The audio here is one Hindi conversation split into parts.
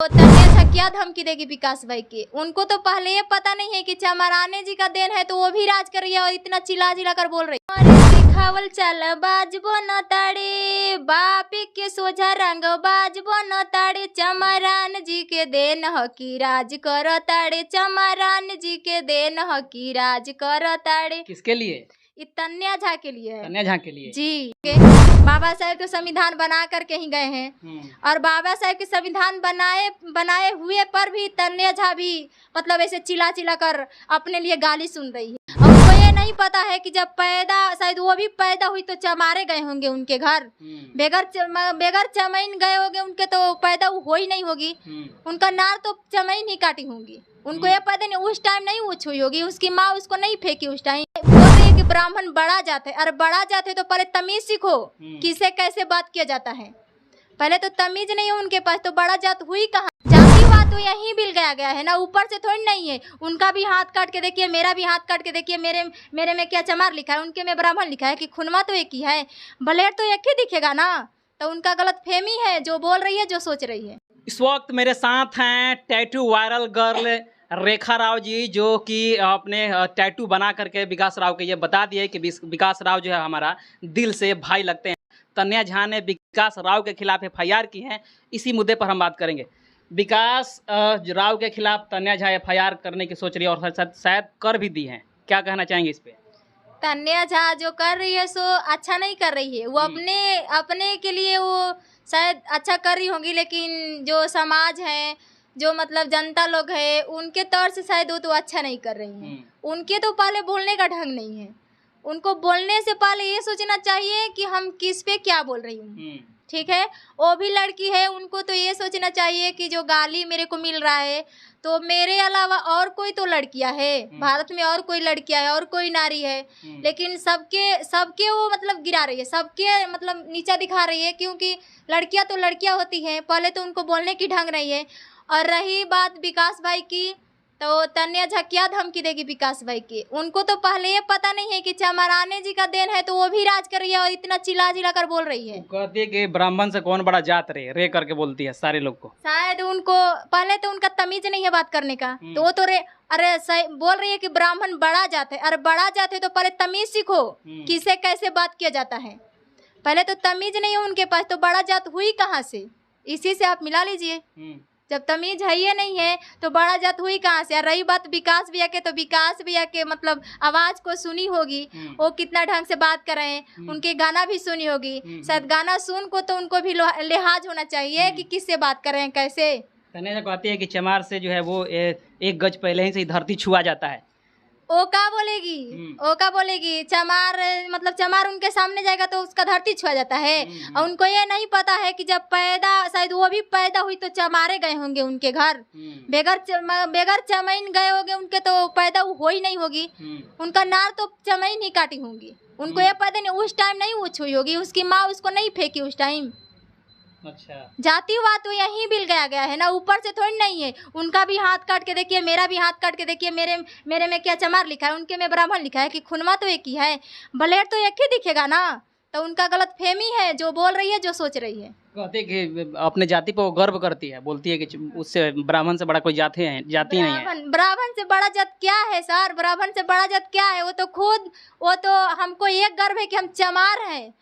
तो तन्या झा क्या धमकी देगी विकास भाई की? उनको तो पहले ये पता नहीं है कि चमराने जी का देन है, तो वो भी राज कर रही है और इतना चिल्ला चिल्ला कर बोल रही है। सिखावल चल बाजबो न ताड़े, बापे के सोझा रंग बाजबो न ताड़े, चमरान जी के देन हकी राज कर ताड़े, चमरान जी के देन हकी राज कर ताड़े। किसके लिए? ये तन्या झा के लिए है। तन्या झा के लिए जी। बाबा साहेब तो संविधान बना करके ही गए हैं और बाबा साहेब के संविधान बनाए हुए पर भी तन्या झा भी मतलब ऐसे चिल्ला चिल्ला कर अपने लिए गाली सुन रही है। और उनको ये नहीं पता है कि जब शायद वो भी पैदा हुई तो चमारे गए होंगे उनके घर, बेगर चमैन गए होंगे उनके, तो पैदा हो ही नहीं होगी, उनका नार तो चमैन ही काटी होंगी। उनको ये पता नहीं, उस टाइम नहीं वो छुई होगी, उसकी माँ उसको नहीं फेंकी उस टाइम। बोल रही है कि ब्राह्मण बड़ा जात है, अरे बड़ा जात है तो पहले तमीज सीखो, किसे कैसे बात किया जाता है। पहले तो तमीज नहीं है उनके पास, तो बड़ा जात हुई कहाँ? जातिवाद तो यहीं मिल गया है ना, ऊपर से थोड़ी नहीं है। उनका भी हाथ काट के देखिए, मेरा भी हाथ काट के देखिए, मेरे में क्या चमार लिखा है, उनके में ब्राह्मण लिखा है कि खुनवा तो एक ही है, ब्लेड तो एक ही दिखेगा ना। तो उनका गलत फहमी है, जो बोल रही है, जो सोच रही है। इस वक्त मेरे साथ हैं टैटू वायरल गर्ल रेखा राव जी, जो कि अपने टैटू बना करके विकास राव के ये बता दिए कि विकास राव जो है हमारा दिल से भाई लगते हैं। तन्या झा ने विकास राव के खिलाफ FIR की है, इसी मुद्दे पर हम बात करेंगे। विकास राव के खिलाफ तन्या झा FIR करने की सोच रही है और शायद कर भी दी है, क्या कहना चाहेंगे इस पे? तन्या झा जो कर रही है सो अच्छा नहीं कर रही है, वो अपने के लिए वो शायद अच्छा कर रही होंगी, लेकिन जो समाज है, जो मतलब जनता लोग है, उनके तौर से शायद वो तो अच्छा नहीं कर रही हैं। उनके तो पहले बोलने का ढंग नहीं है, उनको बोलने से पहले ये सोचना चाहिए कि हम किस पे क्या बोल रही हूँ। ठीक है, वो भी लड़की है, उनको तो ये सोचना चाहिए कि जो गाली मेरे को मिल रहा है, तो मेरे अलावा और कोई तो लड़कियां है भारत में, और कोई लड़कियां है, और कोई नारी है, लेकिन सबके वो मतलब गिरा रही है, सबके मतलब नीचा दिखा रही है, क्योंकि लड़कियां तो लड़कियां होती हैं। पहले तो उनको बोलने की ढंग नहीं है। और रही बात विकास भाई की, तो तन्या झा क्या धमकी देगी विकास भाई की? उनको तो पहले ये पता नहीं है कि चमराने जी का देन है, तो वो भी राज कर रही है और इतना चिल्ला चिल्ला कर बोल रही है। कहती है कि ब्राह्मण से कौन बड़ा जात रे करके बोलती है सारे लोग को। शायद उनको पहले तो उनका तमीज नहीं है बात करने का, तो वो तो अरे बोल रही है कि ब्राह्मण बड़ा जात है, अरे बड़ा जात है तो पहले तमीज सीखो, किसे कैसे बात किया जाता है। पहले तो तमीज नहीं है उनके पास, तो बड़ा जात हुई कहाँ से? इसी से आप मिला लीजिए, जब तमीज है ये नहीं है तो बड़ा जात हुई कहाँ से? रही बात विकास भैया के, तो विकास भैया के मतलब आवाज को सुनी होगी, वो कितना ढंग से बात कर रहे हैं, उनके गाना भी सुनी होगी, शायद गाना सुन को तो उनको भी लिहाज होना चाहिए कि किससे बात कर रहे हैं, कैसे। तन्या कहती है कि चमार से जो है वो एक गज पहले ही से धरती छुआ जाता है। ओ का बोलेगी चमार, मतलब चमार उनके सामने जाएगा तो उसका धरती छुआ जाता है। और उनको ये नहीं पता है कि जब शायद वो भी पैदा हुई तो चमारे गए होंगे उनके घर, बेगर चमैन गए होंगे उनके, तो पैदा हो ही नहीं होगी, उनका नार तो चमैन ही काटी होंगी। उनको ये पता नहीं, उस टाइम नहीं वो छुई होगी, उसकी माँ उसको नहीं फेंकी उस टाइम। अच्छा, जातिवाद तो यहीं मिल गया है ना, ऊपर से थोड़ी नहीं है। उनका भी हाथ काट के देखिए, मेरा भी हाथ काट के देखिए, मेरे में क्या चमार लिखा है, उनके में ब्राह्मण लिखा है कि खुनवा तो एक ही है, ब्लेड तो एक ही दिखेगा ना। तो उनका गलत फहमी है, जो बोल रही है, जो सोच रही है। कहते कि अपने जाति पर वो गर्व करती है, बोलती है कि उससे ब्राह्मण से बड़ा कोई जाति नहीं है। ब्राह्मण से बड़ा जात क्या है सर? ब्राह्मण से बड़ा जात क्या है? वो तो हमको एक गर्व है कि हम चमार हैं।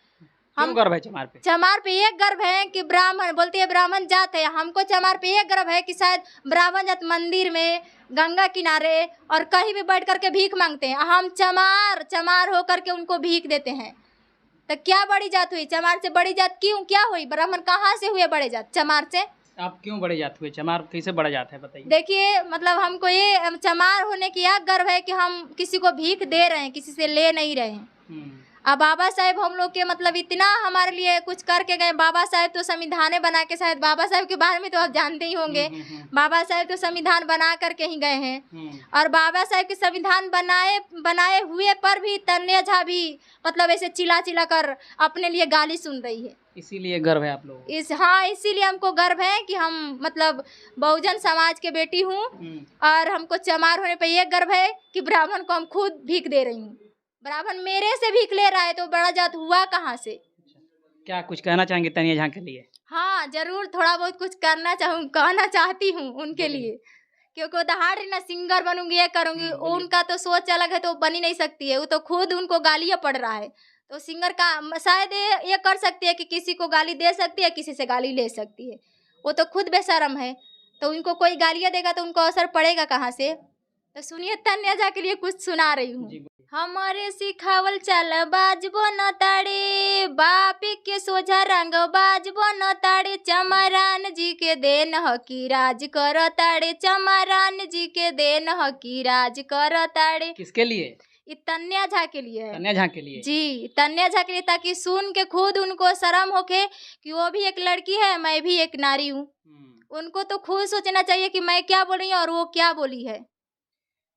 हम गर्व है चमार पे? चमार पे एक गर्व है कि ब्राह्मण बोलती है, ब्राह्मण जात है। हमको चमार पे एक गर्व है कि शायद ब्राह्मण जात मंदिर में, गंगा किनारे और कहीं भी बैठ करके भीख मांगते हैं, हम चमार हो करके उनको भीख देते हैं। तो क्या बड़ी जात हुई? चमार से बड़ी जात क्यों क्या हुई? ब्राह्मण कहाँ से हुए बड़े जात? चमार से। आप क्यों बड़े जात हुए? चमार कैसे बड़ा जात है, बताइए। देखिए, मतलब हमको ये चमार होने की यह गर्व है कि हम किसी को भीख दे रहे हैं, किसी से ले नहीं रहे हैं। अब बाबा साहेब हम लोग के मतलब इतना हमारे लिए कुछ करके गए। बाबा साहेब तो संविधान बना के, शायद बाबा साहेब के बारे में तो आप जानते ही होंगे, बाबा साहेब तो संविधान बना करके ही गए हैं। और बाबा साहेब के संविधान बनाए हुए पर भी तन्या झा भी मतलब ऐसे चिल्ला चिल्ला कर अपने लिए गाली सुन रही है। इसीलिए गर्व है आप लोग? इसीलिए हमको गर्व है कि हम मतलब बहुजन समाज के बेटी हूँ, और हमको चमार होने पे ये गर्व है कि ब्राह्मण को हम खुद भीख दे रही हूँ। ब्राह्मण मेरे से भीख ले रहा है तो बड़ा जात हुआ कहाँ से? क्या कुछ कहना चाहेंगे तन्या झा के लिए? हाँ जरूर थोड़ा बहुत कुछ कहना चाहती हूँ उनके लिए, क्योंकि वो दहाड़ रही ना सिंगर बनूंगी ये करूंगी, बोलिए। उनका तो सोच अलग है तो बनी नहीं सकती है, वो तो खुद उनको गालियाँ पड़ रहा है। तो सिंगर का शायद ये कर सकती है कि किसी को गाली दे सकती है, किसी से गाली ले सकती है, वो तो खुद बेशरम है, तो उनको कोई गालियाँ देगा तो उनको असर पड़ेगा कहाँ से। तो सुनिए तन्या झा के लिए कुछ सुना रही हूँ। जी बोलिए। हमारे सिखावल चल बाजबो न ताड़े, बापी के सोझा रंग बाजबो न ताड़े, चमरान जी के देन हकी राज कर ताड़े, चमरान जी के देन हकी राज कर ताड़े। किसके लिए? ये तन्या झा के लिए है। तन्या झा के लिए। जी तन्या झा के लिए, ताकि सुन के खुद उनको शर्म होके कि वो भी एक लड़की है, मैं भी एक नारी हूँ। उनको तो खुद सोचना चाहिए कि मैं क्या बोल रही हूँ और वो क्या बोली है।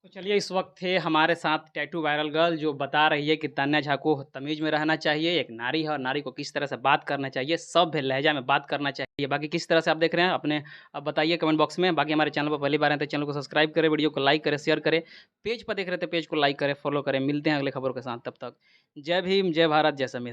तो चलिए इस वक्त थे हमारे साथ टैटू वायरल गर्ल, जो बता रही है कि तन्या झा को तमीज़ में रहना चाहिए, एक नारी है और नारी को किस तरह से बात करना चाहिए, सभ्य लहजा में बात करना चाहिए। बाकी किस तरह से आप देख रहे हैं अपने अब बताइए कमेंट बॉक्स में। बाकी हमारे चैनल पर पहली बार हैं तो चैनल को सब्सक्राइब करें, वीडियो को लाइक करें, शेयर करें, पेज पर देख रहे थे पेज को लाइक करें, फॉलो करें। मिलते हैं अगले खबरों के साथ, तब तक जय भीम, जय भारत, जय संविधान।